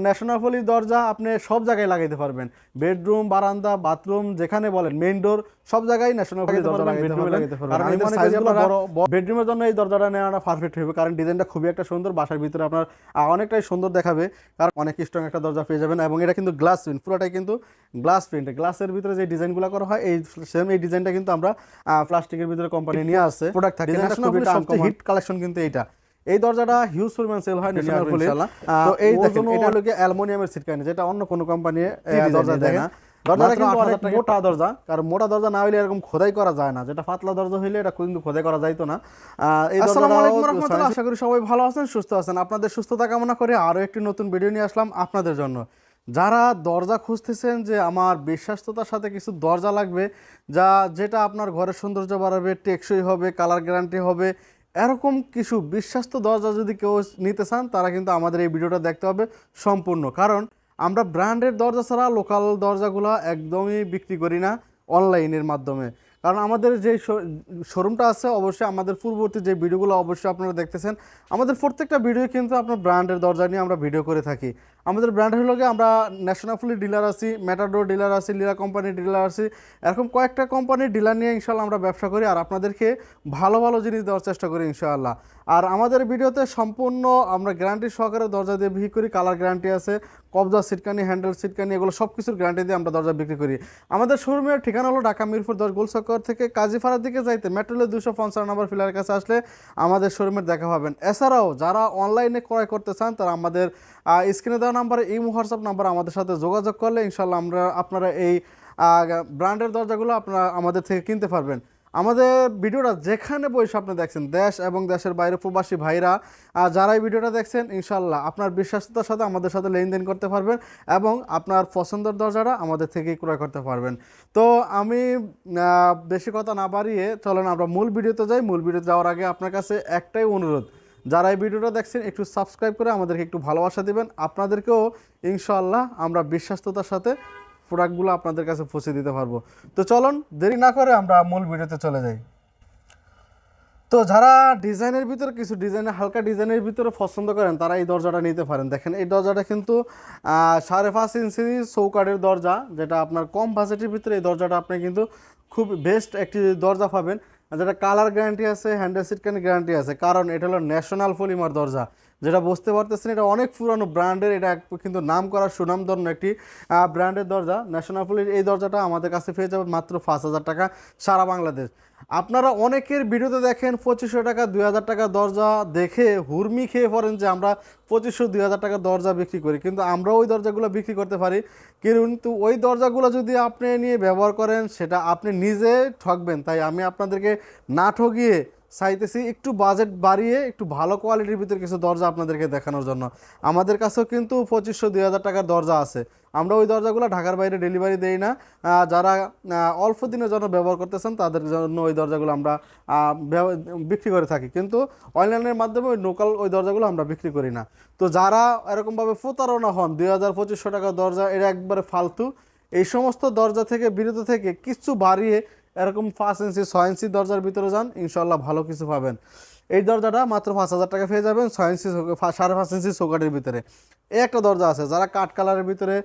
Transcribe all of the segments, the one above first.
National পলি দরজা আপনি সব জায়গায় লাগাইতে পারবেন, বেডরুম, বারান্দা, বাথরুম, যেখানে বলেন মেইন ডোর, সব জায়গায় ন্যাশনাল পলি দরজা লাগাইতে পারবেন। কারণ এদের সাইজগুলো বড়, বেডরুমের জন্য এই দরজাটা নেওয়াটা পারফেক্ট হবে, কারণ ডিজাইনটা খুবই একটা সুন্দর, বাসার ভিতরে আপনার অনেকটাই সুন্দর দেখাবে, কারণ অনেক স্ট্রং একটা দরজা পেয়ে যাবেন। এবং এটা কিন্তু গ্লাস প্রিন্ট, পুরোটাই কিন্তু গ্লাস প্রিন্ট, গ্লাসের ভিতরে যে ডিজাইনগুলো করা হয় এই সেম এই ডিজাইনটা কিন্তু আমরা প্লাস্টিকের ভিতরে কোম্পানি নিয়ে আসছে প্রোডাক্ট থাকে। ন্যাশনাল পলি সবচেয়ে হিট কালেকশন কিন্তু এইটা। এই দরজাটা হিউজ পরিমাণ সেল হয় ন্যাশনাল পলি। তো এই দেখেন এটা হলো কি অ্যালুমিনিয়ামের সিটকানি, যেটা অন্য কোনো কোম্পানি দরজা দেয় না। দরজাটা কিন্তু অনেক মোটা দরজা, কারণ মোটা দরজা না হইলে এরকম খোদাই করা যায় না, যেটা পাতলা দরজা হইলে এটা কিন্তু খোদাই করা যাইতো না। এই আসসালামু আলাইকুম ওয়া রাহমাতুল্লাহ, আশা করি সবাই ভালো আছেন, সুস্থ আছেন। আপনাদের সুস্থতা কামনা করে আরো একটি নতুন ভিডিও নিয়ে আসলাম আপনাদের জন্য। যারা দরজা খুঁজতেছেন যে আমার বিশ্বাস্ততার সাথে কিছু দরজা লাগবে, যেটা আপনার ঘরের সৌন্দর্য বাড়াবে, টেকসই হবে, কালার গ্যারান্টি হবে, এরকম কিছু বিশ্বাস্ত দরজা যদি কেউ নিতে চান, তারা কিন্তু আমাদের এই ভিডিওটা দেখতে হবে সম্পূর্ণ। কারণ আমরা ব্র্যান্ডের দরজা ছাড়া লোকাল দরজাগুলো একদমই বিক্রি করি না অনলাইনের মাধ্যমে। কারণ আমাদের যে শোরুমটা আছে, অবশ্যই আমাদের পূর্ববর্তী যে ভিডিওগুলো অবশ্যই আপনারা দেখতেছেন, আমাদের প্রত্যেকটা ভিডিও কিন্তু আপনার ব্র্যান্ডের দরজা নিয়ে আমরা ভিডিও করে থাকি। আমাদের ব্র্যান্ড হলো গিয়ে আমরা ন্যাশনাল পলি ডিলার আছি, ম্যাটাডোর ডিলার আছি, লীলা কোম্পানির ডিলার আছি, এরকম কয়েকটা কোম্পানির ডিলার নিয়ে ইনশাআল্লাহ আমরা ব্যবসা করি, আর আপনাদেরকে ভালো ভালো জিনিস দেওয়ার চেষ্টা করি ইনশাআল্লাহ। আর আমাদের ভিডিওতে সম্পূর্ণ আমরা গ্যারান্টি সহকারে দরজা দিয়ে বিক্রি করি, কালার গ্যারান্টি আছে, কবজা সিটকানি, হ্যান্ডেল সিটকানি, এগুলো সব কিছুর গ্যারান্টি দিয়ে আমরা দরজা বিক্রি করি। আমাদের শোরুমের ঠিকানা হলো ঢাকা মিরপুর 10 গোলচক্কর থেকে কাজীপাড়ার দিকে যাইতে মেট্রোলে 255 নম্বর ফিলারের কাছে আসলে আমাদের শোরুমের দেখা পাবেন। এছাড়াও যারা অনলাইনে ক্রয় করতে চান, তারা আমাদের স্ক্রিনে দেওয়া নাম্বারে এই হোয়াটসঅ্যাপ নাম্বার আমাদের সাথে যোগাযোগ করলে ইনশাল্লাহ আপনারা এই ব্র্যান্ডের দরজাগুলো আপনারা আমাদের থেকে কিনতে পারবেন। আমাদের ভিডিওটা যেখানে বসে আপনি দেখছেন, দেশ এবং দেশের বাইরে প্রবাসী ভাইরা যারা এই ভিডিওটা দেখছেন, ইনশাল্লাহ আপনার বিশ্বাসতার সাথে আমাদের সাথে লেনদেন করতে পারবেন এবং আপনার পছন্দের দরজাটা আমাদের থেকেই ক্রয় করতে পারবেন। তো আমি বেশি কথা না বাড়িয়ে চলেন আমরা মূল ভিডিওতে যাই। মূল ভিডিওতে যাওয়ার আগে আপনার কাছে একটাই অনুরোধ, যারা এই ভিডিওটা দেখছেন একটু সাবস্ক্রাইব করে আমাদেরকে একটু ভালোবাসা দিবেন। আপনাদেরকেও ইনশাআল্লাহ আমরা বিশ্বাসতার সাথে প্রোডাক্টগুলো আপনাদের কাছে পৌঁছে দিতে পারবো। তো চলুন দেরি না করে আমরা মূল ভিডিওতে চলে যাই। তো যারা ডিজাইনের ভিতরে কিছু হালকা ডিজাইনের ভিতরে পছন্দ করেন, তারা এই দরজাটা নিতে পারেন। দেখেন এই দরজাটা কিন্তু 5.5 ইঞ্চি চৌকাঠের দরজা, যেটা আপনার কম বাজেটের ভিতরে এই দরজাটা আপনি কিন্তু খুব বেস্ট একটি দরজা পাবেন, যেটা কালার গ্যারান্টি আছে, হ্যান্ডেল সিটকানি গ্যারান্টি আছে। কারণ এটা হলো ন্যাশনাল পলিমার দরজা, যেটা বুঝতে পারতেছেন এটা অনেক পুরানো ব্র্যান্ডের, এটা কিন্তু নাম করা সুনামধন্য একটি ব্র্যান্ডের দরজা। ন্যাশনাল পলির এই দরজাটা আমাদের কাছে পেয়ে যাবেন মাত্র 5,000 টাকা সারা বাংলাদেশ। আপনারা অনেকের ভিডিওতে দেখেন 2500 টাকা 2000 টাকা দরজা দেখে হুরমি খেয়ে পড়েন যে আমরা 2500-2000 টাকা দরজা বিক্রি করি, কিন্তু আমরা ওই দরজাগুলো বিক্রি করতে পারি। কিন্তু ওই দরজাগুলো যদি আপনি নিয়ে ব্যবহার করেন, সেটা আপনি নিজে ঠকবেন। তাই আমি আপনাদেরকে না ঠকিয়ে চাইতেছি একটু বাজেট বাড়িয়ে একটু ভালো কোয়ালিটির ভিতরে কিছু দরজা আপনাদেরকে দেখানোর জন্য। আমাদের কাছেও কিন্তু 2500-2000 টাকার দরজা আছে। আমরা ওই দরজাগুলো ঢাকার বাইরে ডেলিভারি দেই না। যারা অল্প দিনের জন্য ব্যবহার করতেছেন, তাদের জন্য ওই দরজাগুলো আমরা বিক্রি করে থাকি, কিন্তু অনলাইনের মাধ্যমে ওই লোকাল ওই দরজাগুলো আমরা বিক্রি করি না। তো যারা এরকমভাবে প্রতারণা হন 2000-2500 টাকার দরজা, এটা একবারে ফালতু। এই সমস্ত দরজা থেকে বিরত থেকে কিছু বাড়িয়ে এরকম 5 ইঞ্চি 6 ইঞ্চি দরজার ভিতরে যান, ইনশাল্লাহ ভালো কিছু পাবেন। এই দরজাটা মাত্র 5,000 টাকা পেয়ে যাবেন 6 ইঞ্চি 5.5 ইঞ্চি চৌকাঠের ভিতরে। এই একটা দরজা আছে, যারা কাঠ কালারের ভিতরে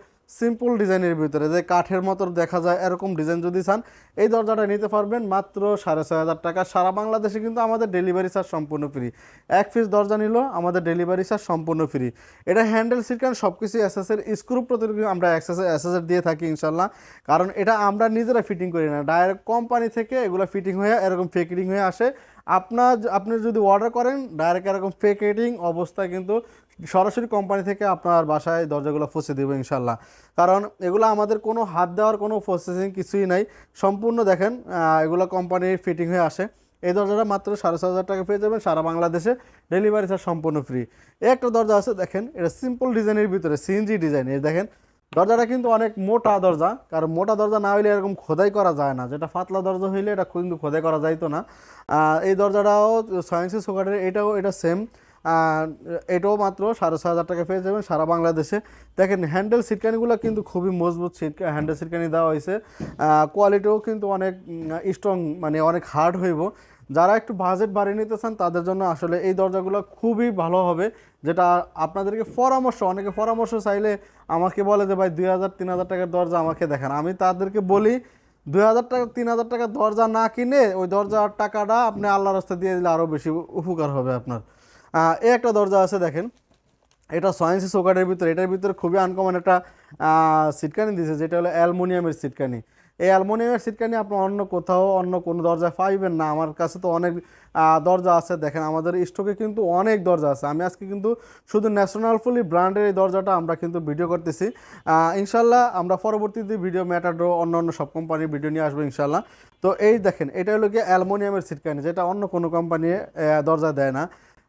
সিম্পল ডিজাইনের ভিতরে, যে কাঠের মতো দেখা যায় এরকম ডিজাইন যদি চান, এই দরজাটা নিতে পারবেন মাত্র 6,500 টাকা সারা বাংলাদেশে। কিন্তু আমাদের ডেলিভারি চার্জ সম্পূর্ণ ফ্রি। এক পিস দরজা নিল আমাদের ডেলিভারি চার্জ সম্পূর্ণ ফ্রি। এটা হ্যান্ডেল সিটকান সব কিছু এসএসের স্ক্রু প্রতি আমরা এসএসের দিয়ে থাকি ইনশাল্লাহ। কারণ এটা আমরা নিজেরা ফিটিং করি না, ডাইরেক্ট কোম্পানি থেকে এগুলো ফিটিং হয়ে এরকম প্যাকেটিং হয়ে আসে। আপনি যদি অর্ডার করেন ডাইরেক্ট এরকম প্যাকেটিং অবস্থায় কিন্তু সরাসরি কোম্পানি থেকে আপনার বাসায় দরজাগুলো পৌঁছে দেবে ইনশাল্লাহ। কারণ এগুলো আমাদের কোনো হাত দেওয়ার কোনো প্রসেসিং কিছুই নাই, সম্পূর্ণ দেখেন এগুলো কোম্পানির ফিটিং হয়ে আসে। এই দরজাটা মাত্র 6,500 টাকা পেয়ে যাবেন সারা বাংলাদেশে, ডেলিভারি চার্জ সম্পূর্ণ ফ্রি। একটা দরজা আছে দেখেন, এটা সিম্পল ডিজাইনের ভিতরে সিএনজি ডিজাইন। এই দেখেন দরজাটা কিন্তু অনেক মোটা দরজা, কারণ মোটা দরজা না হইলে এরকম খোদাই করা যায় না, যেটা পাতলা দরজা হইলে এটা কিন্তু খোদাই করা যাইতো না। এই দরজাটাও 6 ইঞ্চি চৌকাঠের, এটা সেম। এটাও মাত্র 6,500 টাকা পেয়ে যাবেন সারা বাংলাদেশে। দেখেন হ্যান্ডেল সিটকানিগুলো কিন্তু খুবই মজবুত হ্যান্ডেল সিটকানি দেওয়া হয়েছে, কোয়ালিটিও কিন্তু অনেক স্ট্রং, মানে অনেক হার্ড হইব। যারা একটু বাজেট বাড়িয়ে নিতে চান তাদের জন্য আসলে এই দরজাগুলো খুবই ভালো হবে, যেটা আপনাদেরকে অনেকে পরামর্শ চাইলে আমাকে বলে যে ভাই 2,000-3,000 টাকার দরজা আমাকে দেখান। আমি তাদেরকে বলি 2,000 টাকা 3,000 টাকার দরজা না কিনে ওই দরজার টাকাটা আপনি আল্লাহর রাস্তায় দিয়ে দিলে আরও বেশি উপকার হবে আপনার। এই একটা দরজা আছে দেখেন, এটা 6 ইঞ্চি চৌকাঠের ভিতরে, এটার ভিতরে খুবই আনকমন একটা সিটকানি দিয়েছে, যেটা হলো অ্যালুমিনিয়ামের সিটকানি। এই অ্যালুমিনিয়ামের সিটকানি আপনি অন্য কোথাও অন্য কোনো দরজায় পাইবেন না। আমার কাছে তো অনেক দরজা আছে, দেখেন আমাদের স্টকে কিন্তু অনেক দরজা আছে। আমি আজকে কিন্তু শুধু ন্যাশনাল ফুলি ব্র্যান্ডের এই দরজাটা আমরা কিন্তু ভিডিও করতেছি। ইনশাল্লাহ আমরা পরবর্তীতে ভিডিও ম্যাটাডো অন্য সব কোম্পানির ভিডিও নিয়ে আসবো ইনশাল্লাহ। তো এই দেখেন, এটা হলো গিয়ে অ্যালুমিনিয়ামের সিটকানি, যেটা অন্য কোনো কোম্পানি দরজা দেয় না।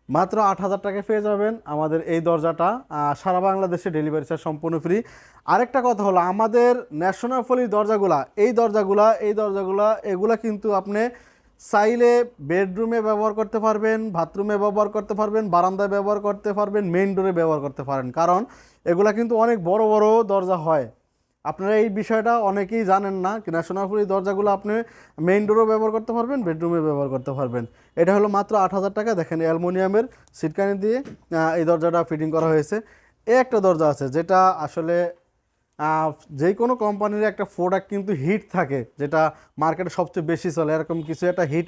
মাত্র 8,000 টাকায় পেয়ে যাবেন আমাদের এই দরজাটা, সারা বাংলাদেশে ডেলিভারি চার্জ সম্পূর্ণ ফ্রি। আরেকটা কথা হলো, আমাদের ন্যাশনাল ফলি দরজাগুলা এগুলা কিন্তু আপনি চাইলে বেডরুমে ব্যবহার করতে পারবেন, বাথরুমে ব্যবহার করতে পারবেন, বারান্দায় ব্যবহার করতে পারবেন, মেইন ডোরে ব্যবহার করতে পারেন, কারণ এগুলা কিন্তু অনেক বড় বড় দরজা হয়। আপনারা এই বিষয়টা অনেকেই জানেন না, ন্যাশনাল ফুলি দরজাগুলো আপনি মেইন ডোরও ব্যবহার করতে পারবেন, বেডরুমে ব্যবহার করতে পারবেন। এটা হলো মাত্র 8,000 টাকা। দেখেন অ্যালুমিনিয়ামের সিটকানি দিয়ে এই দরজাটা ফিটিং করা হয়েছে। এই একটা দরজা আছে যেটা আসলে যে কোনো কোম্পানির একটা প্রোডাক্ট কিন্তু হিট থাকে, যেটা মার্কেটে সবচেয়ে বেশি চলে, এরকম কিছু একটা হিট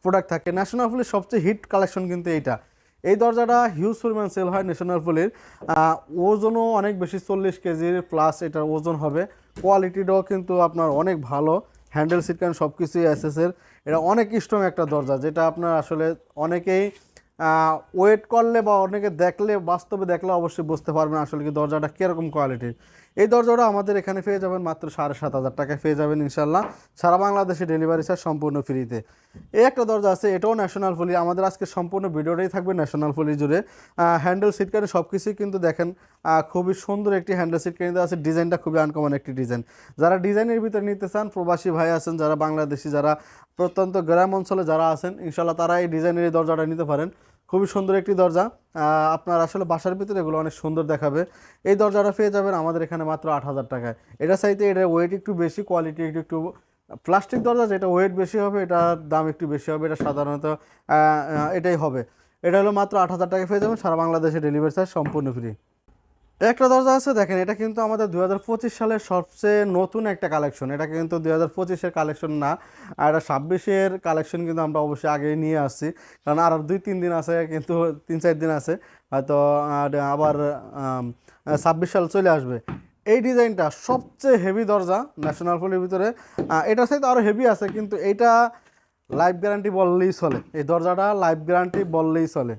প্রোডাক্ট থাকে। ন্যাশনাল ফুলির সবচেয়ে হিট কালেকশন কিন্তু এইটা। এই দরজাটা হিউজ পরিমাণ সেল হয় ন্যাশনাল ফুলির, ওজনও অনেক বেশি, 40 কেজির প্লাস এটার ওজন হবে। কোয়ালিটিটাও কিন্তু আপনার অনেক ভালো, হ্যান্ডেল সিটকান সব কিছুই এসএসের। এটা অনেক স্ট্রং একটা দরজা, যেটা আপনার আসলে অনেকেই ওয়েট করলে বা অনেকে দেখলে, বাস্তবে দেখলে অবশ্যই বুঝতে পারবেন আসলে কি দরজাটা কীরকম কোয়ালিটির। এই দরজাটা আমাদের এখানে পেয়ে যাবেন মাত্র 7,500 টাকায় পেয়ে যাবেন ইনশাল্লাহ, সারা বাংলাদেশে ডেলিভারি চার্জ সম্পূর্ণ ফ্রিতে। এই একটা দরজা আছে, এটাও ন্যাশনাল ফুলি। আমাদের আজকে সম্পূর্ণ ভিডিওটাই থাকবে ন্যাশনাল ফুলি জুড়ে। হ্যান্ডেল সিটকানি সব কিছুই কিন্তু দেখেন খুবই সুন্দর একটি হ্যান্ডেল সিটকানি দেওয়া আছে। ডিজাইনটা খুবই আনকমন একটি ডিজাইন। যারা ডিজাইনের ভিতরে নিতে চান, প্রবাসী ভাই আছেন যারা, বাংলাদেশি যারা প্রত্যন্ত গ্রাম অঞ্চলে যারা আছেন, ইনশাল্লাহ তারা এই ডিজাইনের এই দরজাটা নিতে পারেন। খুবই সুন্দর একটি দরজা, আপনার আসলে বাসার ভিতরে এগুলো অনেক সুন্দর দেখাবে। এই দরজাটা পেয়ে যাবেন আমাদের এখানে মাত্র 8,000 টাকায়। এটা চাইতে এটার ওয়েট একটু বেশি, কোয়ালিটি একটু প্লাস্টিক দরজা, যেটা ওয়েট বেশি হবে এটার দাম একটু বেশি হবে, এটা সাধারণত এটাই হবে। এটা হলো মাত্র 8,000 টাকায় পেয়ে যাবেন, সারা বাংলাদেশে ডেলিভারি চার্জ সম্পূর্ণ ফ্রি। একটা দরজা আছে দেখেন, এটা কিন্তু আমাদের 2025 সালের সবচেয়ে নতুন একটা কালেকশন। এটা কিন্তু 2025-এর কালেকশন না, আর এটা 26-এর কালেকশন কিন্তু আমরা অবশ্যই আগে নিয়ে আসছি, কারণ আর 2-3 দিন আছে, কিন্তু 3-4 দিন আছে হয়তো, আবার 26 সাল চলে আসবে। এই ডিজাইনটা সবচেয়ে হেভি দরজা ন্যাশনাল ফুলের ভিতরে, এটার সাথে আরও হেভি আছে, কিন্তু এইটা লাইফ গ্যারান্টি বললেই চলে। এই দরজাটা লাইফ গ্যারান্টি বললেই চলে।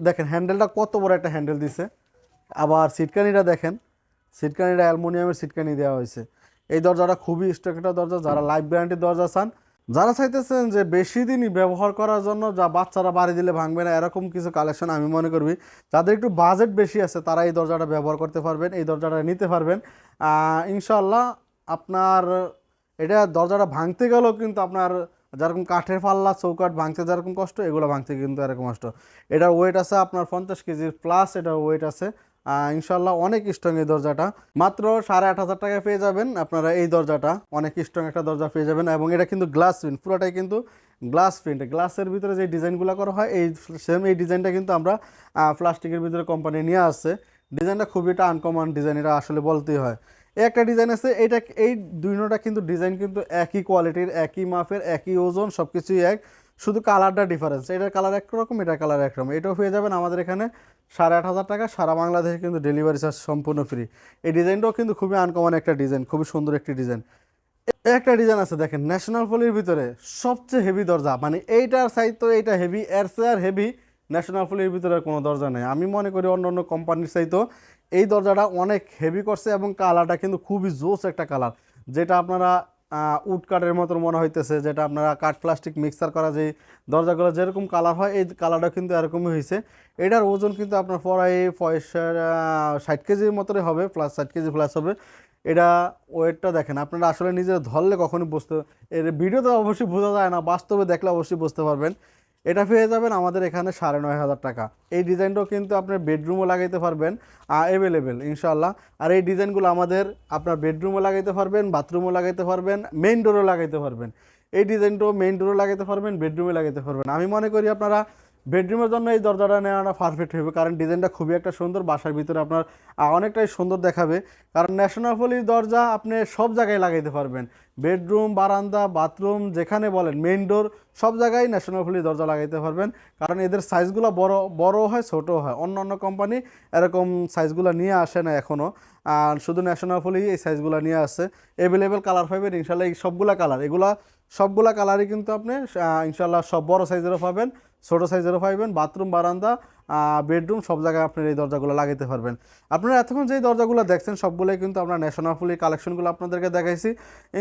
দেখেন হ্যান্ডেলটা কত বড় একটা হ্যান্ডেল দিছে, আবার সিটকানিটা দেখেন, সিটকানিটা অ্যালুমিনিয়ামের সিটকানি দেওয়া হয়েছে। এই দরজাটা খুবই স্ট্রং একটা দরজা। যারা লাইফ গ্যারান্টির দরজা চান, যারা চাইতেছেন যে বেশি দিনই ব্যবহার করার জন্য, যা বাচ্চারা বাড়ি দিলে ভাঙবে না, এরকম কিছু কালেকশন আমি মনে করবি যাদের একটু বাজেট বেশি আছে তারা এই দরজাটা ব্যবহার করতে পারবেন, এই দরজাটা নিতে পারবেন ইনশাল্লাহ। আপনার এটা দরজাটা ভাঙতে গেলেও কিন্তু আপনার যেরকম কাঠের পাল্লা চৌকাঠ ভাঙতে যেরকম কষ্ট, এগুলো ভাঙতে কিন্তু এরকম কষ্ট। এটার ওয়েট আছে আপনার 50 কেজির প্লাস, এটার ওয়েট আছে ইনশাল্লাহ। অনেক স্ট্রং এই দরজাটা, মাত্র 8,500 টাকায় পেয়ে যাবেন আপনারা এই দরজাটা। অনেক স্ট্রং একটা দরজা পেয়ে যাবেন, এবং এটা কিন্তু গ্লাস প্রিন্ট, পুরোটাই কিন্তু গ্লাস প্রিন্ট। গ্লাসের ভিতরে যে ডিজাইনগুলো করা হয় এই সেম এই ডিজাইনটা কিন্তু আমরা প্লাস্টিকের ভিতরে কোম্পানি নিয়ে আসছে। ডিজাইনটা খুবই একটা আনকমন ডিজাইন, এটা আসলে বলতেই হয়। একটা ডিজাইন আছে, এই দুইটা কিন্তু ডিজাইন কিন্তু একই কোয়ালিটির, একই মাপের, একই ওজন, সব কিছুই এক, শুধু কালারটা ডিফারেন্স। এটার কালার একরকম, এটার কালার একরকম। এটাও পেয়ে যাবেন আমাদের এখানে 8,500 টাকা, সারা বাংলাদেশে কিন্তু ডেলিভারি চার্জ সম্পূর্ণ ফ্রি। এই ডিজাইনটাও কিন্তু খুবই আনকমন একটা ডিজাইন, খুবই সুন্দর একটি ডিজাইন। একটা ডিজাইন আছে দেখেন ন্যাশনাল ফলির ভিতরে সবচেয়ে হেভি দরজা, মানে এইটার সাইজ তো এইটা হেভি, এর চেয়ে হেভি ন্যাশনাল ফলির ভিতরে কোনো দরজা নেই। আমি মনে করি অন্য কোম্পানির চাইতো এই দরজাটা অনেক হেভি করছে, এবং কালারটা কিন্তু খুবই জোস একটা কালার, যেটা আপনারা উড কাঠের মতো মনে হইতেছে, যেটা আপনারা কাঠ প্লাস্টিক মিক্সার করা যে দরজাগুলো যেরকম কালার হয়, এই কালারটা কিন্তু এরকমই হয়েছে। এটার ওজন কিন্তু আপনার প্রায় 60 কেজির মতোই হবে, প্লাস 60 কেজি প্লাস হবে। এটা ওয়েটটা দেখেন, আপনারা আসলে নিজে ধরলে কখনই বুঝতে, এর ভিডিওতে অবশ্যই বোঝা যায় না, বাস্তবে দেখলে অবশ্যই বুঝতে পারবেন। এটা পেয়ে যাবেন আমাদের এখানে 9,500 টাকা। এই ডিজাইনটাও কিন্তু আপনার বেডরুমও লাগাইতে পারবেন, অ্যাভেলেবেল ইনশাল্লাহ। আর এই ডিজাইনগুলো আমাদের আপনার বেডরুমও লাগাইতে পারবেন, বাথরুমও লাগাইতে পারবেন, মেইন ডোরও লাগাইতে পারবেন। এই ডিজাইনটাও মেইন ডোরে লাগাতে পারবেন, বেডরুমে লাগাতে পারবেন। আমি মনে করি আপনারা বেডরুমের জন্য এই দরজাটা নেওয়াটা পারফেক্ট হবে, কারণ ডিজাইনটা খুবই একটা সুন্দর, বাসার ভিতরে আপনার অনেকটাই সুন্দর দেখাবে। কারণ ন্যাশনাল পলির দরজা আপনি সব জায়গায় লাগাইতে পারবেন, বেডরুম, বারান্দা, বাথরুম, যেখানে বলেন, মেইন ডোর, সব জায়গায় ন্যাশনাল পলির দরজা লাগাইতে পারবেন। কারণ এদের সাইজগুলো বড় বড় হয়, ছোটো হয়। অন্য অন্য কোম্পানি এরকম সাইজগুলো নিয়ে আসে না এখনও, আর শুধু ন্যাশনাল পলি এই সাইজগুলো নিয়ে আসছে। অ্যাভেলেবেল কালার পাবেন ইনশাল্লাহ, এই সবগুলা কালার, সবগুলা কালারই কিন্তু আপনি ইনশাল্লাহ সব বড় সাইজেরও পাবেন, ছোটো সাইজেরও পাইবেন। বাথরুম, বারান্দা, বেডরুম, সব জায়গায় আপনার এই দরজাগুলো লাগাইতে পারবেন। আপনারা এতক্ষণ যেই দরজাগুলো দেখছেন সবগুলোই কিন্তু আমরা ন্যাশনাল পলির কালেকশনগুলো আপনাদেরকে দেখাইছি।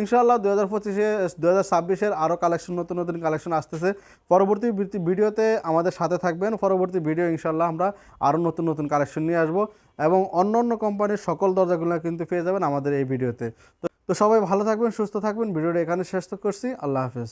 ইনশাআল্লাহ 2025-2026-এর আরও কালেকশন, নতুন নতুন কালেকশন আসতেছে। পরবর্তী ভিডিওতে আমাদের সাথে থাকবেন। পরবর্তী ভিডিও ইনশাআল্লাহ আমরা আরও নতুন নতুন কালেকশন নিয়ে আসবো, এবং অন্য অন্য কোম্পানির সকল দরজাগুলো কিন্তু পেয়ে যাবেন আমাদের এই ভিডিওতে। তো সবাই ভালো থাকবেন, সুস্থ থাকবেন। ভিডিওটা এখানে শেষ করছি। আল্লাহ হাফেজ।